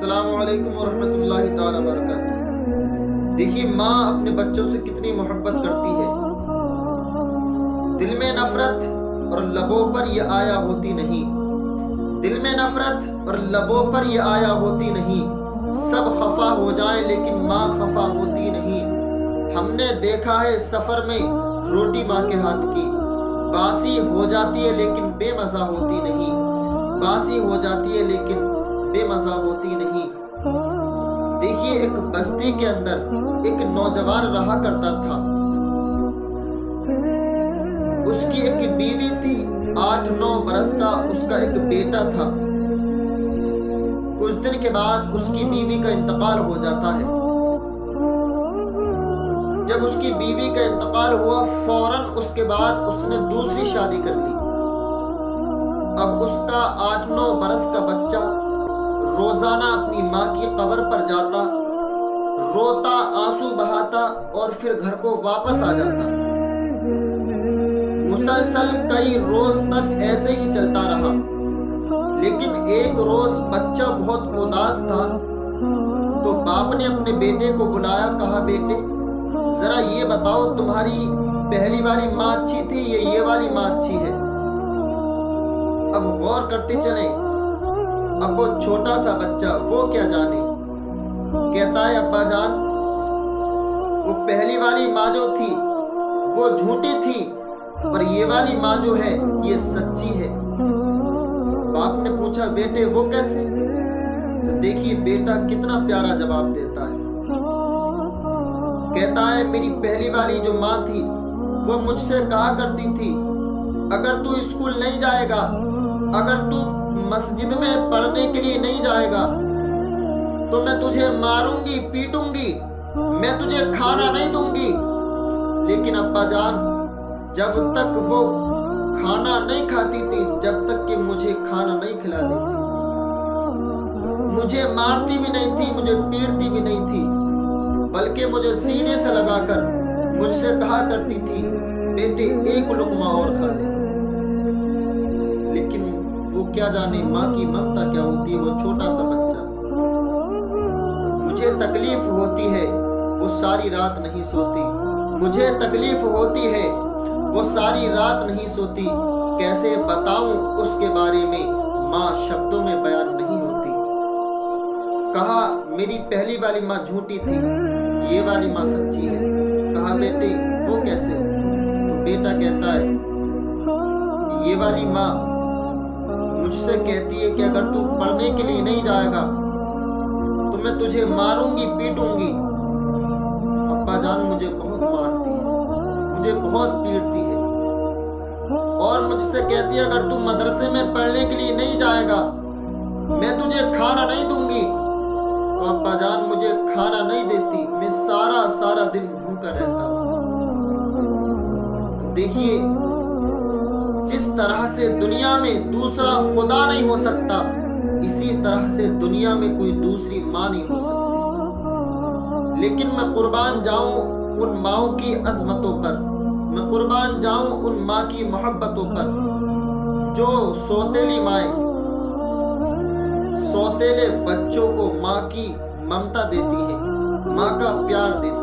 السلام علیکم ورحمۃ اللہ تعالی وبرکاتہ۔ دیکھیے ماں اپنے بچوں سے کتنی محبت کرتی ہے۔ دل میں نفرت اور لبوں پر یہ آیا ہوتی نہیں، دل میں نفرت اور لبوں پر یہ آیا ہوتی نہیں، سب خفا ہو جائیں لیکن ماں خفا ہوتی نہیں۔ ہم نے دیکھا ہے سفر میں روٹی ماں کے ہاتھ کی باسی ہو جاتی ہے لیکن بے مزہ ہوتی نہیں، باسی ہو جاتی ہے لیکن بے مزہ ہوتی نہیں۔ دیکھیے ایک بستی کے اندر ایک نوجوان رہا کرتا تھا، اس کی ایک بیوی تھی، 8-9 برس کا اس کا ایک بیٹا تھا۔ کچھ دن کے بعد اس کی بیوی کا انتقال ہو جاتا ہے۔ جب اس کی بیوی کا انتقال ہوا فوراً اس کے بعد اس نے دوسری شادی کر لی۔ اب اس کا 8-9 برس کا بچہ روزانہ اپنی ماں کی قبر پر جاتا، روتا، آنسو بہاتا اور پھر گھر کو واپس آ جاتا۔ مسلسل کئی روز تک ایسے ہی چلتا رہا، لیکن ایک روز بچہ بہت اداس تھا تو باپ نے اپنے بیٹے کو بلایا، کہا بیٹے ذرا یہ بتاؤ تمہاری پہلی والی ماں اچھی تھی یا یہ والی ماں اچھی ہے؟ اب غور کرتے چلیں، اب وہ چھوٹا سا بچہ وہ کیا جانے، کہتا ہے ابا جان وہ پہلی والی ماں جو تھی وہ جھوٹی تھی اور یہ والی ماں جو ہے یہ سچی ہے۔ باپ نے پوچھا بیٹے وہ کیسے؟ تو دیکھیے بیٹا کتنا پیارا جواب دیتا ہے، کہتا ہے میری پہلی والی جو ماں تھی وہ مجھ سے کہا کرتی تھی اگر تو اسکول نہیں جائے گا، اگر تو مسجد میں پڑھنے کے لیے نہیں جائے گا تو میں تجھے ماروں گی، پیٹوں گی، میں تجھے کھانا نہیں دوں گی۔ لیکن ابا جان جب تک وہ کھانا نہیں کھاتی تھی، جب تک کہ مجھے کھانا نہیں کھلا دیتی، مجھے مارتی بھی نہیں تھی، مجھے پیٹتی بھی نہیں تھی، بلکہ مجھے سینے سے لگا کر مجھ سے کہا کرتی تھی بیٹے ایک لقمہ اور کھا لے۔ لیکن وہ کیا جانے ماں کی ممتا کیا ہوتی ہے۔ وہ چھوٹا سا بچہ، مجھے تکلیف ہوتی ہے وہ ساری رات نہیں سوتی، مجھے تکلیف ہوتی ہے وہ ساری رات نہیں سوتی، کیسے بتاؤں اس کے بارے میں ماں شبدوں میں بیان نہیں ہوتی۔ کہا میری پہلی والی ماں جھوٹی تھی، یہ والی ماں سچی ہے۔ کہا بیٹے وہ کیسے؟ تو بیٹا کہتا ہے یہ والی ماں مجھ سے کہتی ہے کہ اگر تو پڑھنے کے لیے نہیں جائے گا تو میں تجھے ماروں گی، پیٹوں گی۔ ابا جان مجھے بہت مارتی ہے، مجھے بہت پیٹتی ہے، اور مجھ سے کہتی ہے اگر تو مدرسے میں پڑھنے کے لیے نہیں جائے گا میں تجھے کھانا نہیں دوں گی۔ تو ابا جان مجھے کھانا نہیں دیتی، میں سارا دن بھوکا رہتا ہوں۔ تو دیکھیے جس طرح سے دنیا میں دوسرا خدا نہیں ہو سکتا، اسی طرح سے دنیا میں کوئی دوسری ماں نہیں ہو سکتی۔ لیکن میں قربان جاؤں ان ماؤں کی عظمتوں پر، میں قربان جاؤں ان ماں کی محبتوں پر جو سوتیلی مائیں سوتیلے بچوں کو ماں کی ممتا دیتی ہیں، ماں کا پیار دیتی ہیں۔